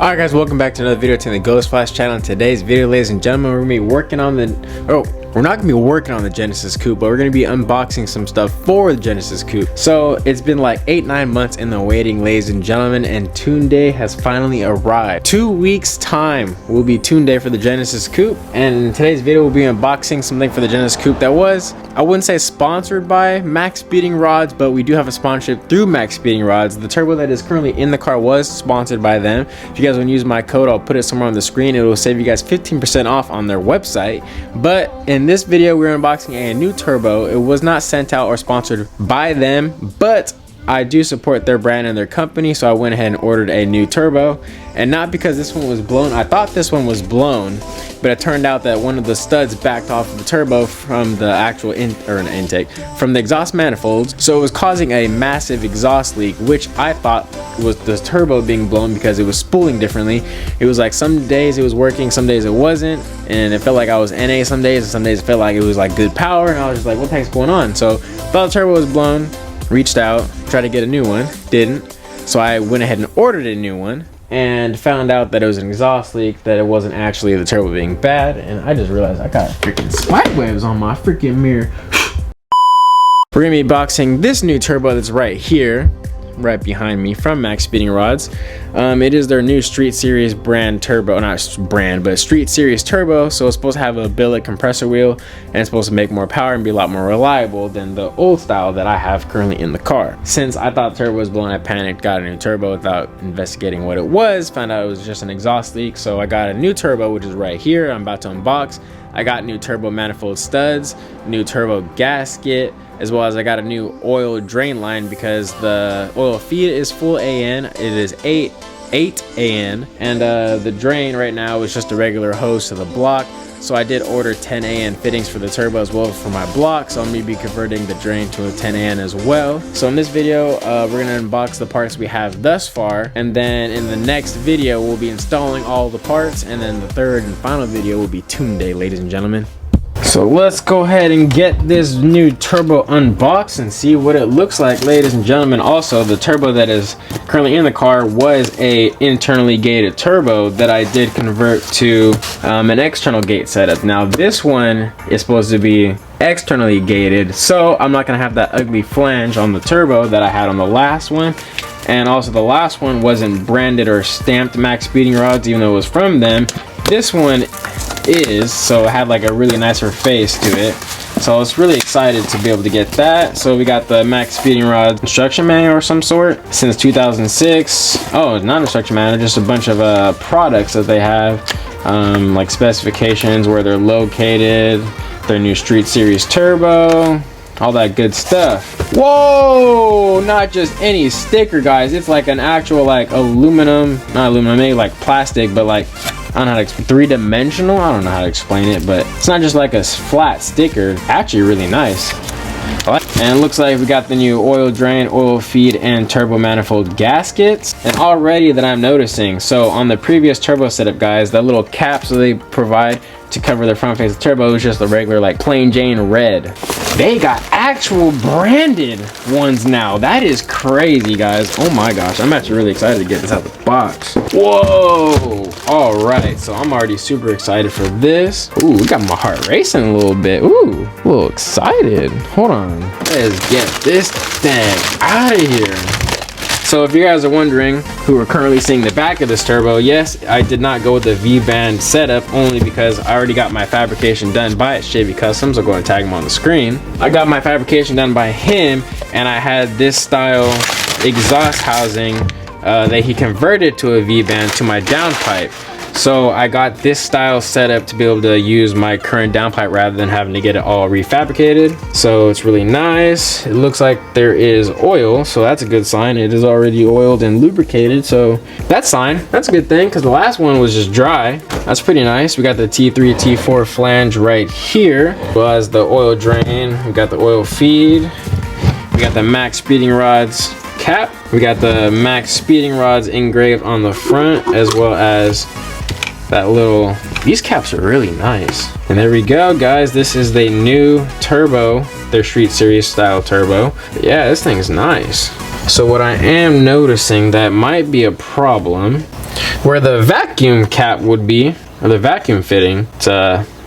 Alright guys, welcome back to another video to the Ghost Flash channel. In today's video, ladies and gentlemen, we're gonna be working on we're not gonna be working on the Genesis Coupe, but we're gonna be unboxing some stuff for the Genesis Coupe. So it's been like 8-9 months in the waiting, ladies and gentlemen, and Tune Day has finally arrived. 2 weeks time will be Tune Day for the Genesis Coupe, and in today's video we'll be unboxing something for the Genesis Coupe that was, I wouldn't say sponsored by Maxpeedingrods, but we do have a sponsorship through Maxpeedingrods. The turbo that is currently in the car was sponsored by them. If you guys want to use my code, I'll put it somewhere on the screen. It will save you guys 15% off on their website. But in this video, we're unboxing a new turbo. It was not sent out or sponsored by them, but I do support their brand and their company, so I went ahead and ordered a new turbo. And not because this one was blown. I thought this one was blown, but it turned out that one of the studs backed off of the turbo from the actual intake, from the exhaust manifolds. So it was causing a massive exhaust leak, which I thought was the turbo being blown because it was spooling differently. It was like some days it was working, some days it wasn't, and it felt like I was NA some days, and some days it felt like it was like good power, and I was just like, what the heck's going on? So thought the turbo was blown, reached out, tried to get a new one, didn't. So I went ahead and ordered a new one and found out that it was an exhaust leak, that it wasn't actually the turbo being bad, and I just realized I got freaking spider webs on my freaking mirror. We're gonna be boxing this new turbo that's right here, right behind me, from Maxpeedingrods. It is their new Street Series brand turbo, not brand, but Street Series turbo. So it's supposed to have a billet compressor wheel, and it's supposed to make more power and be a lot more reliable than the old style that I have currently in the car. Since I thought the turbo was blown, I panicked, got a new turbo without investigating what it was, found out it was just an exhaust leak. So I got a new turbo, which is right here, I'm about to unbox. I got new turbo manifold studs, new turbo gasket, as well as I got a new oil drain line because the oil feed is full AN. It is 8 AN, and the drain right now is just a regular hose to the block. So I did order 10 AN fittings for the turbo as well for my block, so I'm going to be converting the drain to a 10 AN as well. So in this video, we're going to unbox the parts we have thus far, and then in the next video, we'll be installing all the parts, and then the third and final video will be Tune Day, ladies and gentlemen. So let's go ahead and get this new turbo unboxed and see what it looks like, ladies and gentlemen. Also, the turbo that is currently in the car was a internally gated turbo that I did convert to an external gate setup. Now this one is supposed to be externally gated, so I'm not gonna have that ugly flange on the turbo that I had on the last one. And also the last one wasn't branded or stamped Maxpeedingrods, even though it was from them. This one is, so it had like a really nicer face to it, so I was really excited to be able to get that. So we got the Maxpeedingrods instruction manual or some sort since 2006. Oh, not instruction manual, just a bunch of products that they have, like specifications, where they're located, their new Street Series turbo, all that good stuff. Whoa, not just any sticker, guys. It's like an actual like aluminum, not aluminum, maybe like plastic, but like, I don't know how to three-dimensional. I don't know how to explain it, but it's not just like a flat sticker. Actually really nice. And it looks like we got the new oil drain, oil feed, and turbo manifold gaskets. And already that I'm noticing, so on the previous turbo setup, guys, that little caps that they provide to cover their front face of the turbo is just a regular like plain Jane red. They got actual branded ones now. That is crazy, guys. Oh my gosh, I'm actually really excited to get this out of the box. Whoa! All right, so I'm already super excited for this. Ooh, we got my heart racing a little bit. Ooh, a little excited. Hold on, let's get this thing out of here. So if you guys are wondering, who are currently seeing the back of this turbo, yes, I did not go with the V-band setup, only because I already got my fabrication done by Chevy Customs. I'll go and tag him on the screen. I got my fabrication done by him, and I had this style exhaust housing that he converted to a V-band to my downpipe. So I got this style set up to be able to use my current downpipe rather than having to get it all refabricated. So it's really nice. It looks like there is oil, so that's a good sign. It is already oiled and lubricated, so that's fine. That's a good thing, because the last one was just dry. That's pretty nice. We got the T3, T4 flange right here, as well as the oil drain. We got the oil feed. We got the Maxpeedingrods cap. We got the Maxpeedingrods engraved on the front, as well as that little, these caps are really nice. And there we go, guys. This is the new turbo, their Street Series style turbo. But yeah, this thing's nice. So what I am noticing that might be a problem, where the vacuum cap would be, or the vacuum fitting, it's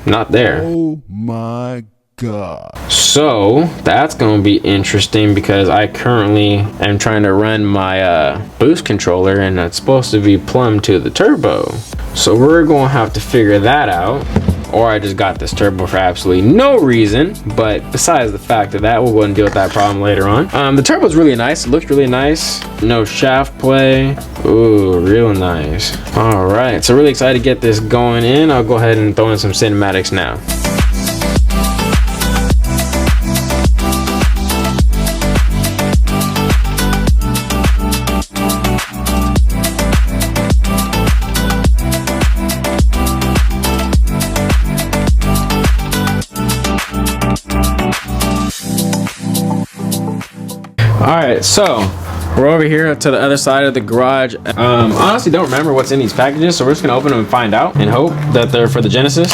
not there. Oh my God. So that's going to be interesting because I currently am trying to run my boost controller and it's supposed to be plumbed to the turbo. So we're going to have to figure that out. Or I just got this turbo for absolutely no reason. But besides the fact that we'll go and deal with that problem later on. The turbo's really nice. It looks really nice. No shaft play. Ooh, real nice. All right, so really excited to get this going in. I'll go ahead and throw in some cinematics now. Alright, so we're over here to the other side of the garage. Honestly don't remember what's in these packages, so we're just gonna open them and find out and hope that they're for the Genesis.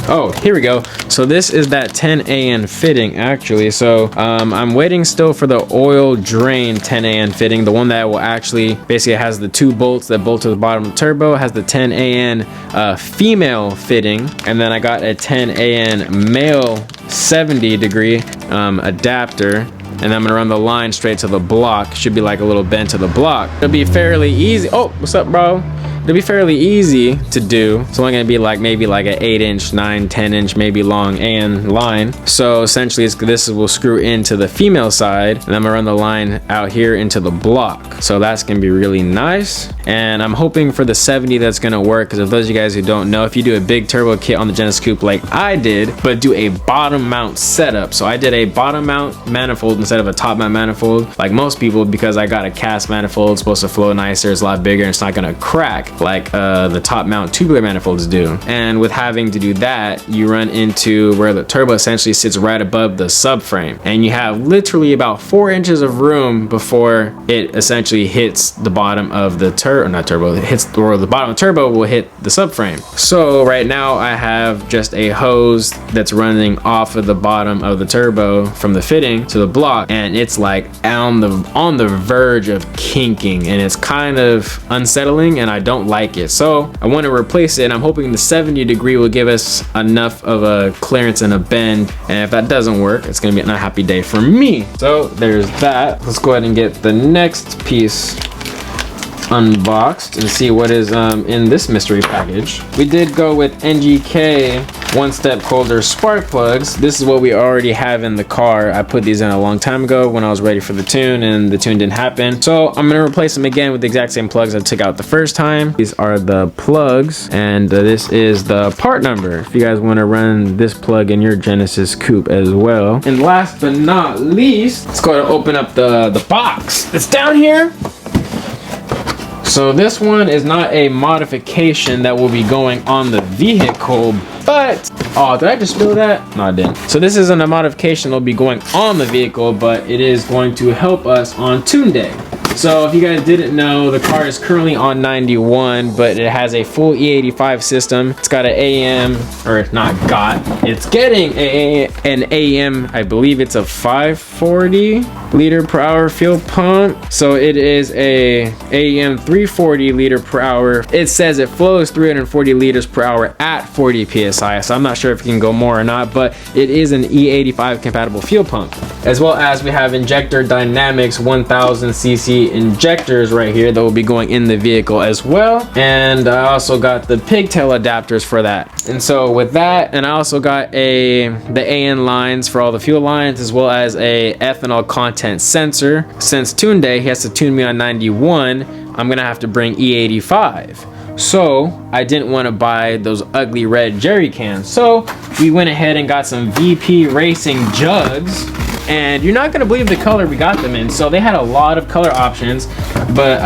Oh, here we go. So this is that 10AN fitting actually. So I'm waiting still for the oil drain 10AN fitting, the one that will actually basically has the 2 bolts that bolt to the bottom of the turbo, has the 10AN female fitting, and then I got a 10AN male 70 degree adapter. And I'm gonna run the line straight to the block. Should be like a little bend to the block. It'll be fairly easy. Oh, what's up, bro? It'll be fairly easy to do. It's only gonna be like maybe like an 8-inch, 9, 10-inch, maybe long AN line. So essentially this will screw into the female side and I'm gonna run the line out here into the block. So that's gonna be really nice. And I'm hoping for the 70 that's gonna work, because if those of you guys who don't know, if you do a big turbo kit on the Genesis Coupe like I did, but do a bottom mount setup. So I did a bottom mount manifold instead of a top mount manifold like most people, because I got a cast manifold. It's supposed to flow nicer, it's a lot bigger, and it's not gonna crack like the top mount tubular manifolds do. And with having to do that, you run into where the turbo essentially sits right above the subframe, and you have literally about 4 inches of room before it essentially hits the bottom of the the bottom of the turbo will hit the subframe. So right now I have just a hose that's running off of the bottom of the turbo from the fitting to the block, and it's like on the verge of kinking, and it's kind of unsettling and I don't like it. So I want to replace it, and I'm hoping the 70 degree will give us enough of a clearance and a bend, and if that doesn't work, it's gonna be an unhappy day for me. So there's that. Let's go ahead and get the next piece unboxed and see what is in this mystery package. We did go with NGK 1-step holder spark plugs. This is what we already have in the car. I put these in a long time ago when I was ready for the tune, and the tune didn't happen. So I'm gonna replace them again with the exact same plugs I took out the first time. These are the plugs, and this is the part number if you guys want to run this plug in your Genesis Coupe as well. And last but not least, let's go ahead and open up the box that's down here. So this one is not a modification that will be going on the vehicle, but oh, did I just spill that? No, I didn't. So this isn't a modification that will be going on the vehicle, but it is going to help us on tune day. So if you guys didn't know, the car is currently on 91, but it has a full E85 system. It's got an AM, or not got, it's getting an AM, I believe it's a 540 liter per hour fuel pump. So it is a AM 340 liter per hour. It says it flows 340 liters per hour at 40 PSI. So I'm not sure if it can go more or not, but it is an E85 compatible fuel pump. As well as we have Injector Dynamics 1000cc injectors right here that will be going in the vehicle as well. And I also got the pigtail adapters for that. And so with that, and I also got the AN lines for all the fuel lines, as well as a ethanol content sensor. Since tune day, he has to tune me on 91, I'm gonna have to bring E85. So I didn't want to buy those ugly red jerry cans. So we went ahead and got some VP Racing jugs. And you're not gonna believe the color we got them in. So they had a lot of color options, but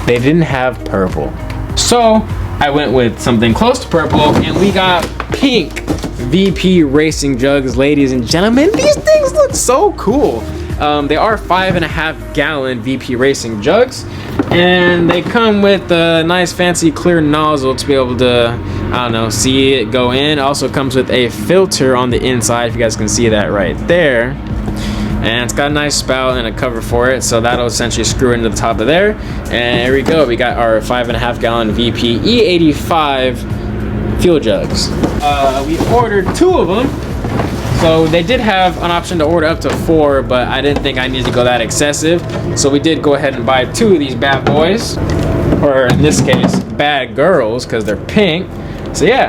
they didn't have purple. So I went with something close to purple, and we got pink VP Racing jugs, ladies and gentlemen. These things look so cool. They are 5.5 gallon VP Racing jugs, and they come with a nice fancy clear nozzle to be able to, I don't know, see it go in. Also comes with a filter on the inside, if you guys can see that right there. and it's got a nice spout and a cover for it, so that'll essentially screw into the top of there. And here we go, we got our 5.5 gallon VP E85 fuel jugs. We ordered 2 of them. So they did have an option to order up to 4, but I didn't think I needed to go that excessive. So we did go ahead and buy 2 of these bad boys, or in this case, bad girls, because they're pink. So yeah,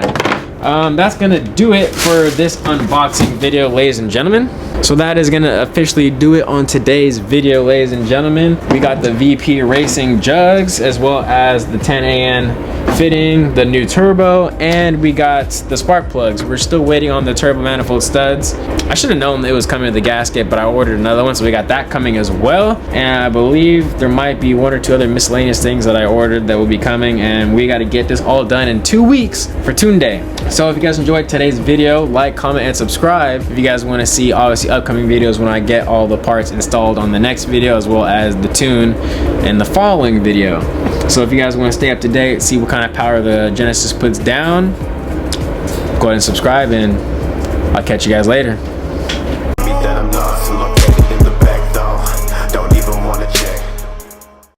that's gonna do it for this unboxing video, ladies and gentlemen. So that is gonna officially do it on today's video, ladies and gentlemen. We got the VP Racing jugs, as well as the 10AN fitting, the new turbo, and we got the spark plugs. We're still waiting on the turbo manifold studs. I should have known it was coming with the gasket, but I ordered another one, so we got that coming as well. And I believe there might be 1 or 2 other miscellaneous things that I ordered that will be coming, and we got to get this all done in 2 weeks for Tune Day. So if you guys enjoyed today's video, like, comment, and subscribe. If you guys want to see obviously upcoming videos when I get all the parts installed on the next video, as well as the tune in the following video. So if you guys want to stay up to date, see what kind of power the Genesis puts down, go ahead and subscribe, and I'll catch you guys later.